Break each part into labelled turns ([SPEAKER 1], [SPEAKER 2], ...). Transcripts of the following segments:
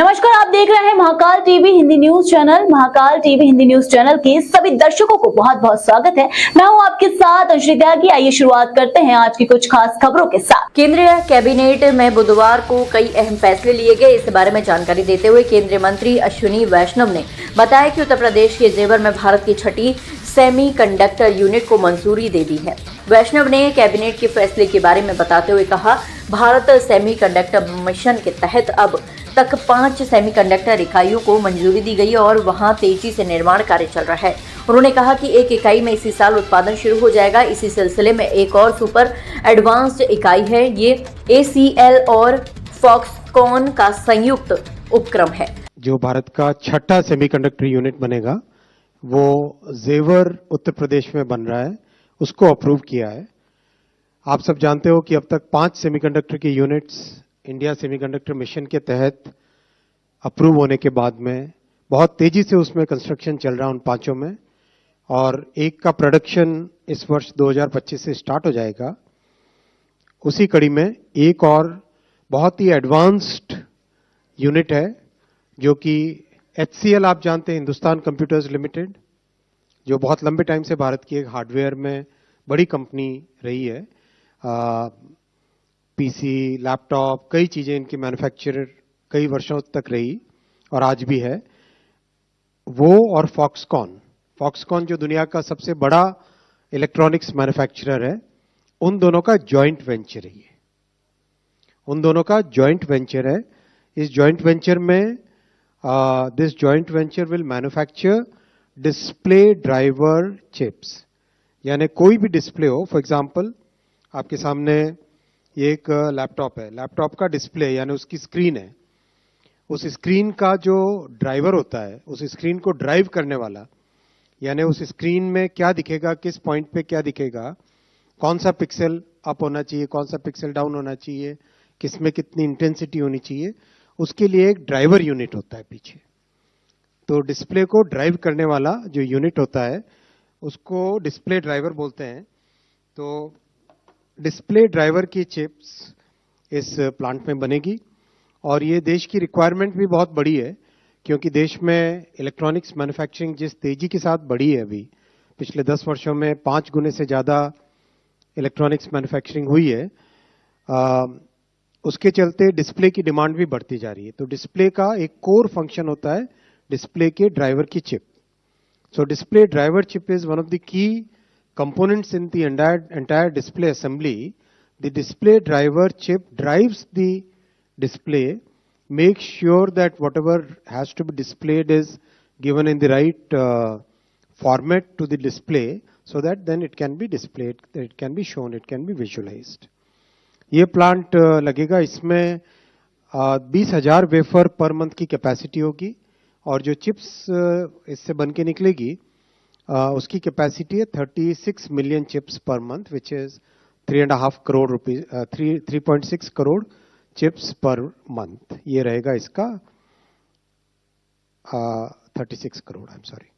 [SPEAKER 1] नमस्कार, आप देख रहे हैं Mahakal TV Hindi news channel. Mahakal TV Hindi news channel के सभी दर्शकों को बहुत बहुत स्वागत है। मैं हूं आपके साथ अंशुल त्यागी। आइए शुरुआत करते हैं आज की कुछ खास खबरों के साथ। केंद्रीय कैबिनेट में बुधवार को कई अहम फैसले लिए गए। इस बारे में जानकारी देते हुए केंद्रीय मंत्री अश्विनी वैष्णव ने बताया कि उत्तर प्रदेश के जेवर में भारत की छठी सेमीकंडक्टर यूनिट को मंजूरी दे दी है। वैष्णव ने कैबिनेट के फैसले के बारे में बताते हुए कहा, भारत सेमीकंडक्टर मिशन के तहत अब तक 5 सेमीकंडक्टर इकाइयों को मंजूरी दी गई और वहां तेजी से निर्माण कार्य चल रहा है। उन्होंने कहा कि एक इकाई में इसी साल उत्पादन शुरू हो जाएगा। इसी सिलसिले में एक और सुपर एडवांस्ड इकाई है। ये ACL और फॉक्सकॉन का संयुक्त उपक्रम है।
[SPEAKER 2] जो भारत का छठा सेमीकंडक्टर यूनिट बनेगा वो जेवर उत्तर प्रदेश में बन रहा है, उसको अप्रूव किया है। आप सब जानते हो कि अब तक 5 सेमीकंडक्टर की यूनिट्स इंडिया सेमीकंडक्टर मिशन के तहत अप्रूव होने के बाद में बहुत तेजी से उसमें कंस्ट्रक्शन चल रहा है उन 5 में, और एक का प्रोडक्शन इस वर्ष 2025 से स्टार्ट हो जाएगा। उसी कड़ी में एक और बहुत ही एडवांस्ड यूनिट है जो कि HCL आप जानते हैं, हिंदुस्तान कंप्यूटर्स लिमिटेड, जो बहुत लंबे टाइम से भारत की एक हार्डवेयर में बड़ी कंपनी रही है। PC, लैपटॉप, कई चीजें इनकी मैन्युफैक्चरर कई वर्षों तक रही और आज भी है वो। और फॉक्सकॉन जो दुनिया का सबसे बड़ा इलेक्ट्रॉनिक्स मैन्युफैक्चरर है, उन दोनों का जॉइंट वेंचर है। उन दोनों का जॉइंट वेंचर है। इस जॉइंट वेंचर में this joint venture will manufacture display driver chips, यानी कोई भी डिस्प्ले हो। फॉर एग्जांपल आपके सामने ये एक लैपटॉप है, लैपटॉप का डिस्प्ले यानी उसकी स्क्रीन है। उस स्क्रीन का जो ड्राइवर होता है, उस स्क्रीन को ड्राइव करने वाला, यानी उस स्क्रीन में क्या दिखेगा, किस पॉइंट पे क्या दिखेगा, कौन सा पिक्सल अप होना चाहिए, कौन सा पिक्सल डाउन होना चाहिए, किसमें कितनी इंटेंसिटी होनी चाहिए, उसके लिए एक ड्राइवर यूनिट होता है पीछे। तो डिस्प्ले को ड्राइव करने वाला जो यूनिट होता है उसको डिस्प्ले ड्राइवर बोलते हैं। तो डिस्प्ले ड्राइवर की चिप्स इस प्लांट में बनेगी और ये देश की रिक्वायरमेंट भी बहुत बड़ी है, क्योंकि देश में इलेक्ट्रॉनिक्स मैन्युफैक्चरिंग जिस तेजी के साथ बढ़ी है, अभी पिछले 10 वर्षों में 5 गुने से ज़्यादा इलेक्ट्रॉनिक्स मैन्युफैक्चरिंग हुई है, उसके चलते डिस्प्ले की डिमांड भी बढ़ती जा रही है। तो डिस्प्ले का एक कोर फंक्शन होता है डिस्प्ले के ड्राइवर की chip. So display driver chip is one of the key components in the entire display assembly. The display driver chip drives the display, makes sure that whatever has to be displayed is given in the right format to the display, so that then it can be displayed, it can be shown, it can be visualized. ये plant लगेगा, इसमें 20,000 wafer per month की capacity होगी और जो chips इससे बन के निकलेगी उसकी कैपेसिटी है 36 million chips per month, which is 3.5 crore rupees, 3.6 crore chips per month. ये रहेगा इसका 36 crore, I am sorry,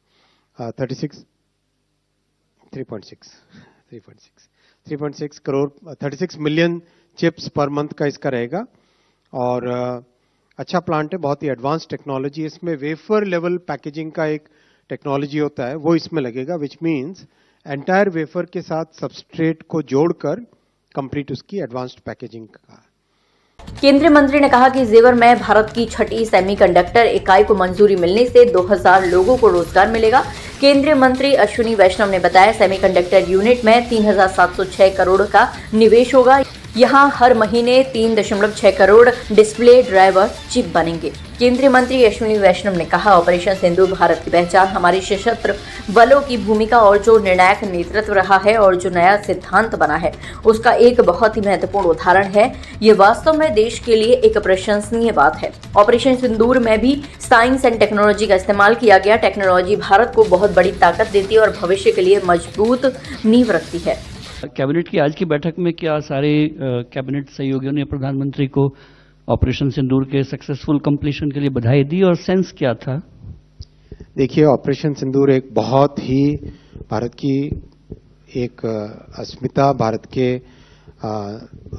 [SPEAKER 2] 3.6 crore, 36 million chips per month का इसका रहेगा। और अच्छा प्लांट है, बहुत ही एडवांस टेक्नोलॉजी। इसमें वेफर लेवल पैकेजिंग का एक टेक्नोलॉजी होता है, वो इसमें लगेगा, विच मींस एंटायर वेफर के साथ सबस्ट्रेट को जोड़कर कंप्लीट उसकी एडवांस्ड पैकेजिंग का।
[SPEAKER 1] केंद्रीय मंत्री ने कहा कि जेवर में भारत की छठी सेमीकंडक्टर इकाई को मंजूरी मिलने से 2000 लोगों को रोजगार मिलेगा। केंद्रीय मंत्री अश्विनी वैष्णव ने बताया, सेमीकंडक्टर यूनिट में 3706 करोड़ का निवेश होगा। यहाँ हर महीने 3.6 करोड़ डिस्प्ले ड्राइवर चिप बनेंगे। केंद्रीय मंत्री अश्विनी वैष्णव ने कहा, ऑपरेशन सिंदूर भारत की पहचान, हमारे सशस्त्र बलों की भूमिका और जो निर्णायक नेतृत्व रहा है और जो नया सिद्धांत बना है, उसका एक बहुत ही महत्वपूर्ण उदाहरण है। ये वास्तव में देश के लिए एक प्रशंसनीय बात है। ऑपरेशन सिंदूर में भी साइंस एंड टेक्नोलॉजी का इस्तेमाल किया गया। टेक्नोलॉजी भारत को बहुत बड़ी ताकत देती है और भविष्य के लिए मजबूत नींव रखती है।
[SPEAKER 3] कैबिनेट की आज की बैठक में क्या सारे कैबिनेट सहयोगियों ने प्रधानमंत्री को ऑपरेशन सिंदूर के सक्सेसफुल कंप्लीशन के लिए बधाई दी, और सेंस क्या था?
[SPEAKER 2] देखिए, ऑपरेशन सिंदूर एक बहुत ही भारत की एक अस्मिता, भारत के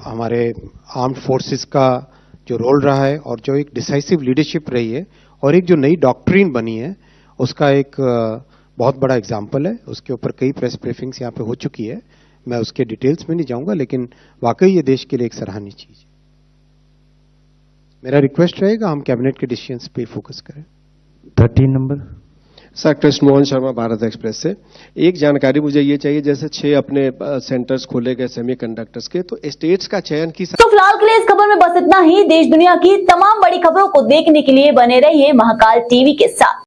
[SPEAKER 2] हमारे आर्म्ड फोर्सेस का जो रोल रहा है और जो एक डिसाइसिव लीडरशिप रही है और एक जो नई डॉक्ट्रिन बनी है उसका एक बहुत बड़ा एग्जाम्पल है। उसके ऊपर कई प्रेस ब्रीफिंग्स यहाँ पे हो चुकी है, मैं उसके डिटेल्स में नहीं जाऊंगा, लेकिन वाकई ये देश के लिए एक सराहनीय चीज है। मेरा रिक्वेस्ट रहेगा हम कैबिनेट के डिसीजंस पे फोकस करें।
[SPEAKER 4] 13 number.
[SPEAKER 5] Sir, Krishna Mohan Sharma, Bharat express से एक जानकारी मुझे ये चाहिए, जैसे 6 अपने सेंटर्स खोले गए सेमीकंडक्टर्स के, तो स्टेट्स का चयन किस।
[SPEAKER 1] तो फिलहाल के लिए इस खबर में बस इतना ही। देश दुनिया की तमाम बड़ी खबरों को देखने के लिए बने रहिए महाकाल टीवी के साथ।